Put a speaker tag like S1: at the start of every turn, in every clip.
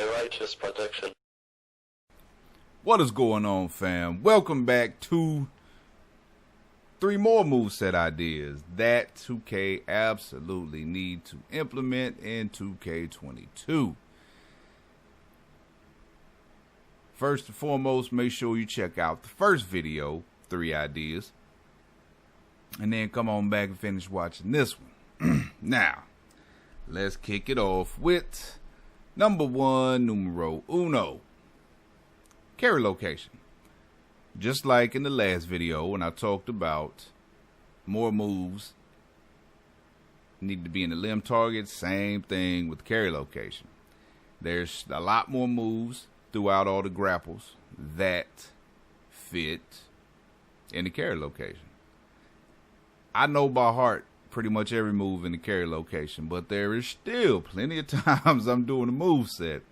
S1: A righteous protection.
S2: What is going on, fam? Welcome back to 3 more moveset ideas that 2K absolutely need to implement in 2K22. First and foremost, make sure you check out the first video, 3 ideas, and then come on back and finish watching this one. Now, let's kick it off with number 1, numero uno. Carry location. Just like in the last video when I talked about more moves need to be in the limb target, same thing with carry location. There's a lot more moves throughout all the grapples that fit in the carry location. I know by heart pretty much every move in the carry location, but there is still plenty of times I'm doing a move set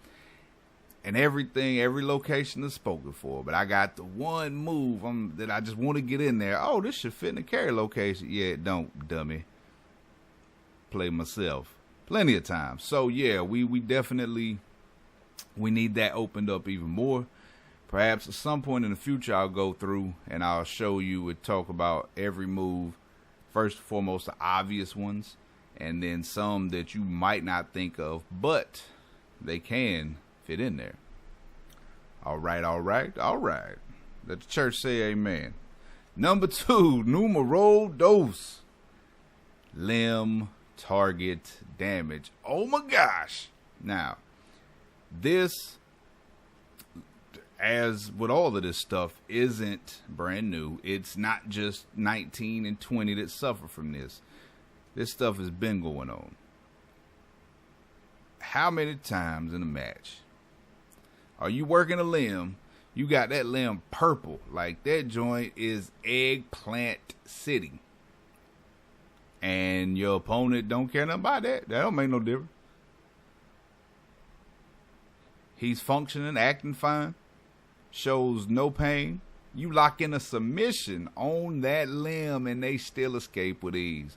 S2: and everything, every location is spoken for, but I got the one move that I just want to get in there. Oh, this should fit in the carry location. Yeah, it don't, dummy. Play myself plenty of times. So yeah, we definitely need that opened up even more. Perhaps at some point in the future I'll go through and I'll show you and talk about every move. First and foremost, the obvious ones, and then some that you might not think of, but they can fit in there. All right. Let the church say amen. Number 2, numero dos. Limb target damage. Oh my gosh. Now, this, as with all of this stuff, isn't brand new. It's not just 19 and 20 that suffer from this. This stuff has been going on. How many times in a match are you working a limb, you got that limb purple, like that joint is eggplant city, and your opponent don't care nothing about that? That don't make no difference. He's functioning, acting fine, shows no pain. You lock in a submission on that limb and they still escape with ease.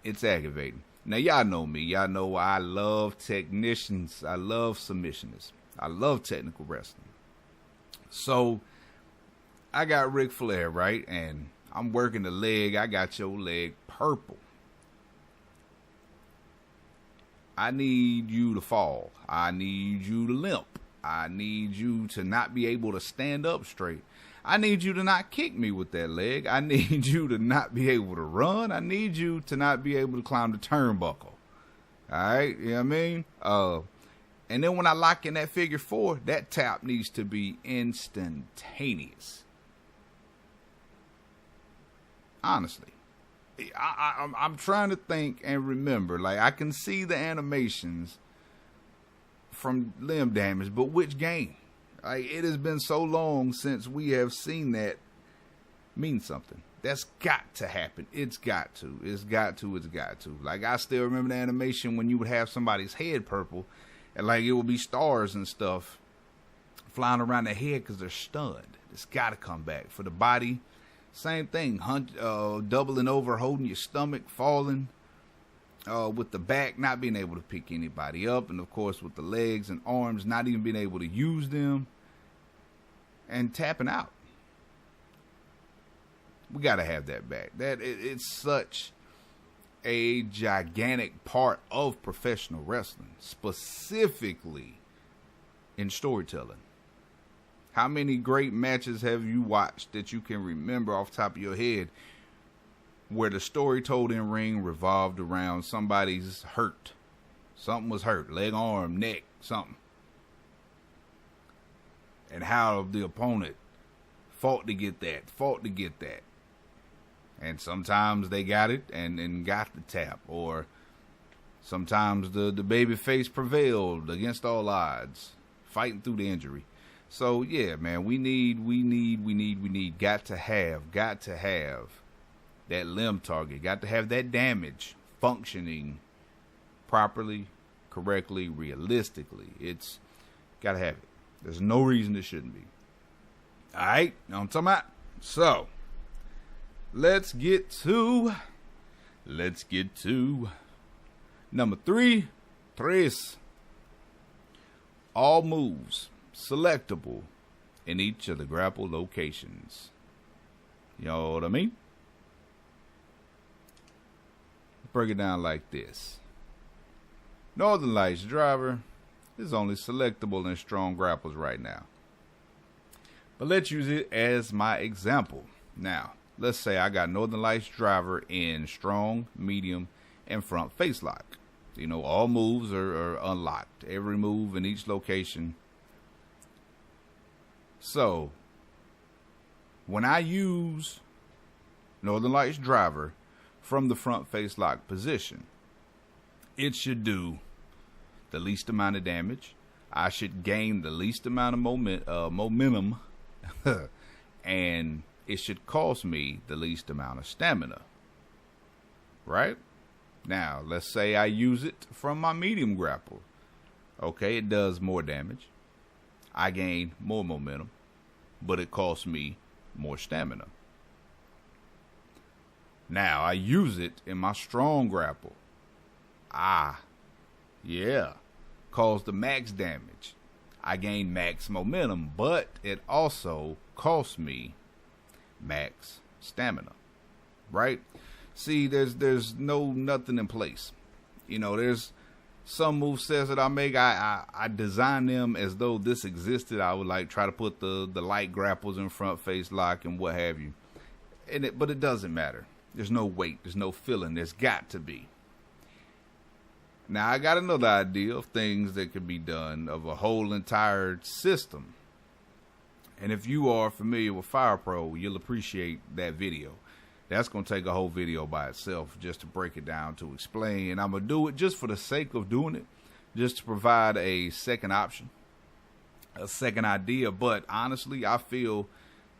S2: It's aggravating. Now, y'all know me. Y'all know I love technicians. I love submissionists. I love technical wrestling. So, I got Ric Flair, right? And I'm working the leg. I got your leg purple. I need you to fall. I need you to limp. I need you to not be able to stand up straight. I need you to not kick me with that leg. I need you to not be able to run. I need you to not be able to climb the turnbuckle. Alright, you know what I mean? And then when I lock in that figure 4, that tap needs to be instantaneous. Honestly. I'm trying to think and remember. Like, I can see the animations from limb damage, but which game? Like, it has been so long since we have seen that mean something. That's got to happen. It's got to. Like, I still remember the animation when you would have somebody's head purple, and like it would be stars and stuff flying around their head because they're stunned. It's got to come back. For the body, same thing. Doubling over, holding your stomach, falling. With the back, not being able to pick anybody up. And, of course, with the legs and arms, not even being able to use them. And tapping out. We got to have that back. It's such a gigantic part of professional wrestling. Specifically in storytelling. How many great matches have you watched that you can remember off the top of your head where the story told in ring revolved around somebody's hurt? Something was hurt. Leg, arm, neck, something. And how the opponent fought to get that. And sometimes they got it and got the tap. Or sometimes the baby face prevailed against all odds, fighting through the injury. So, yeah, man, we got to have that limb target. Got to have that damage functioning properly, correctly, realistically. It's got to have it. There's no reason it shouldn't be. All right, now I'm talking about. So, let's get to number 3. all moves selectable in each of the grapple locations. You know what I mean? Break it down like this. Northern Lights driver is only selectable in strong grapples right now. But let's use it as my example. Now, let's say I got Northern Lights driver in strong, medium, and front face lock. You know, all moves are unlocked. Every move in each location. So, when I use Northern Lights driver from the front face lock position, it should do the least amount of damage. I should gain the least amount of momentum. And it should cost me the least amount of stamina. Right? Now, let's say I use it from my medium grapple. Okay, it does more damage. I gain more momentum, but it costs me more stamina. Now, I use it in my strong grapple. Yeah, cause the max damage. I gain max momentum, but it also costs me max stamina. Right? See, there's nothing in place. You know, there's some movesets that I make. I design them as though this existed. I would like try to put the light grapples in front face lock and what have you. But it doesn't matter. There's no weight. There's no feeling. There's got to be. Now, I got another idea of things that could be done of a whole entire system. And if you are familiar with Fire Pro, you'll appreciate that video. That's going to take a whole video by itself just to break it down, to explain. And I'm going to do it just for the sake of doing it, just to provide a second option, a second idea. But honestly, I feel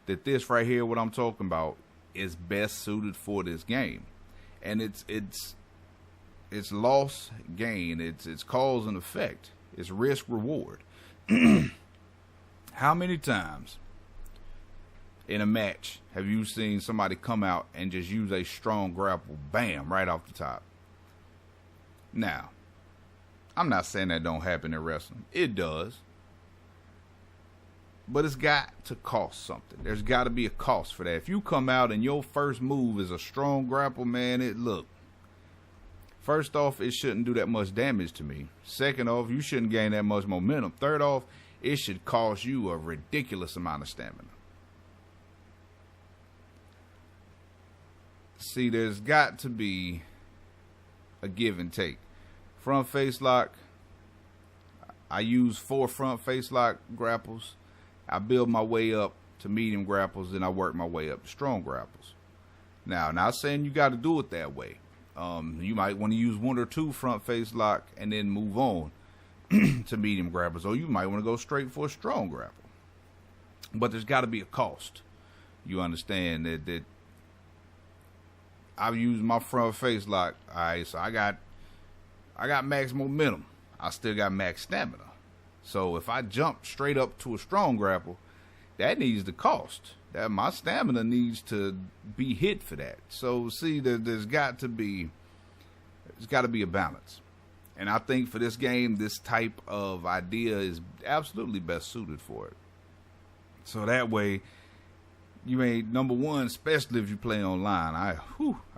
S2: that this right here, what I'm talking about, is best suited for this game. And it's loss gain, it's cause and effect, it's risk reward. How many times in a match have you seen somebody come out and just use a strong grapple, bam, right off the top? Now, I'm not saying that don't happen in wrestling. It does. But it's got to cost something. There's got to be a cost for that. If you come out and your first move is a strong grapple, man, first off, it shouldn't do that much damage to me. Second off, you shouldn't gain that much momentum. Third off, it should cost you a ridiculous amount of stamina. See, there's got to be a give and take. Front face lock, I use 4 front face lock grapples. I build my way up to medium grapples, then I work my way up to strong grapples. Now, not saying you got to do it that way. You might want to use 1 or 2 front face lock and then move on to medium grapples, or you might want to go straight for a strong grapple. But there's got to be a cost. You understand that I've used my front face lock. All right, so I got max momentum. I still got max stamina. So if I jump straight up to a strong grapple, that needs to cost. That my stamina needs to be hit for that. So see, there's got to be a balance. And I think for this game, this type of idea is absolutely best suited for it. So that way, you ain't, number one, especially if you play online. I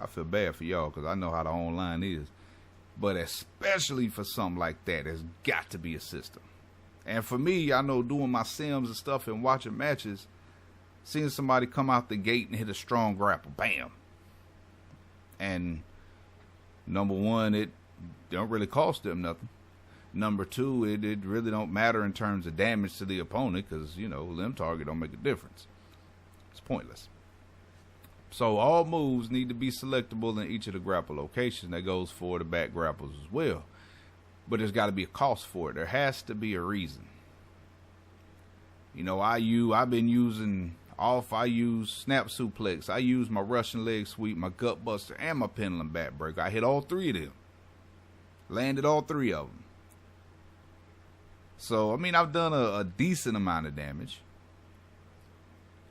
S2: feel bad for y'all because I know how the online is. But especially for something like that, there's got to be a system. And for me, I know doing my sims and stuff and watching matches, seeing somebody come out the gate and hit a strong grapple, bam. And number one, it don't really cost them nothing. Number two, it really don't matter in terms of damage to the opponent because, you know, limb target don't make a difference. It's pointless. So all moves need to be selectable in each of the grapple locations. That goes for the back grapples as well. But there's got to be a cost for it. There has to be a reason. You know, I've been using I use snap suplex. I use my Russian leg sweep, my gut buster, and my pendulum backbreaker. I hit all 3 of them. Landed all 3 of them. So, I mean, I've done a decent amount of damage.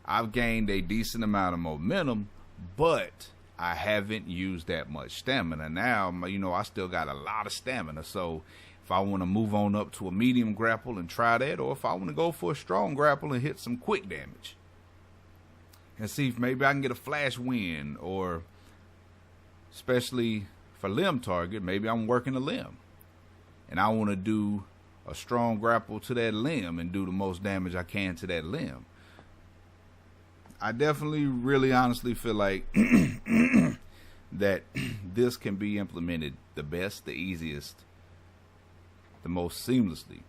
S2: I've gained a decent amount of momentum, but I haven't used that much stamina. Now, you know, I still got a lot of stamina. So if I want to move on up to a medium grapple and try that, or if I want to go for a strong grapple and hit some quick damage. And see if maybe I can get a flash win, or especially for limb target, maybe I'm working a limb. And I want to do a strong grapple to that limb and do the most damage I can to that limb. I definitely, really honestly feel like that this can be implemented the best, the easiest, the most seamlessly.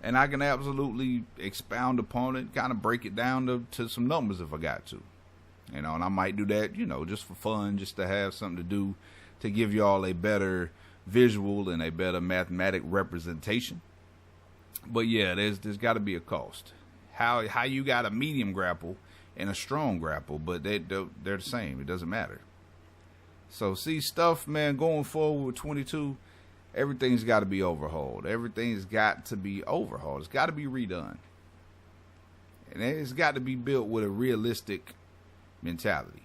S2: And I can absolutely expound upon it, kind of break it down to some numbers if I got to. You know, and I might do that, you know, just for fun, just to have something to do, to give y'all a better visual and a better mathematic representation. But yeah, there's got to be a cost. How you got a medium grapple and a strong grapple, but they're the same. It doesn't matter. So see, stuff, man, going forward with 22, everything's got to be overhauled. Everything's got to be overhauled. It's got to be redone. And it's got to be built with a realistic mentality.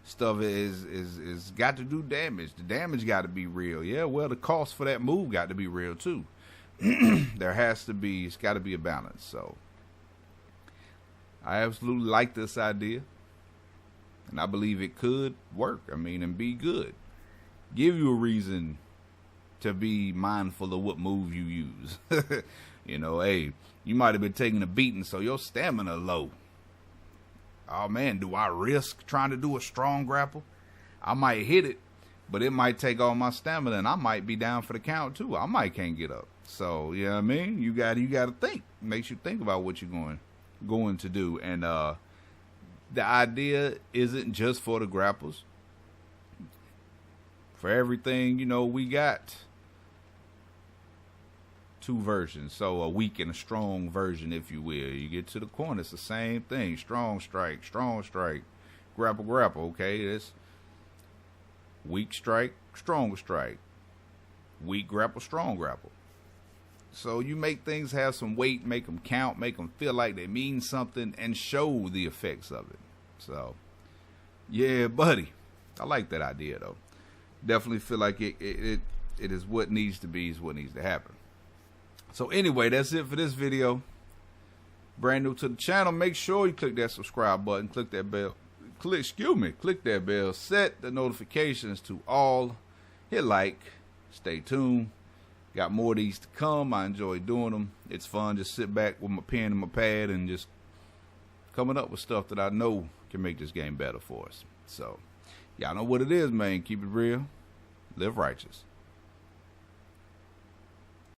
S2: Stuff is got to do damage. The damage got to be real. Yeah, well, the cost for that move got to be real too. It's got to be a balance. So I absolutely like this idea, and I believe it could work. I mean, and be good. Give you a reason to be mindful of what move you use. You know, hey, you might have been taking a beating, so your stamina low. Oh man, do I risk trying to do a strong grapple? I might hit it, but it might take all my stamina, and I might be down for the count too. I might can't get up. So, you know what I mean? You got to think. Makes you think about what you're going to do. And the idea isn't just for the grapples. For everything, you know, we got two versions. So a weak and a strong version, if you will. You get to the corner, it's the same thing. Strong strike, grapple, okay? It's weak strike, stronger strike. Weak grapple, strong grapple. So you make things have some weight, make them count, make them feel like they mean something, and show the effects of it. So, yeah, buddy. I like that idea, though. Definitely feel like it is what needs to be, is what needs to happen. So anyway, that's it for this video. Brand new to the channel, make sure you click that subscribe button, click that bell, click that bell, set the notifications to all, hit like, stay tuned. Got more of these to come. I enjoy doing them. It's fun. Just sit back with my pen and my pad and just coming up with stuff that I know can make this game better for us. So, y'all know what it is, man. Keep it real. Live righteous.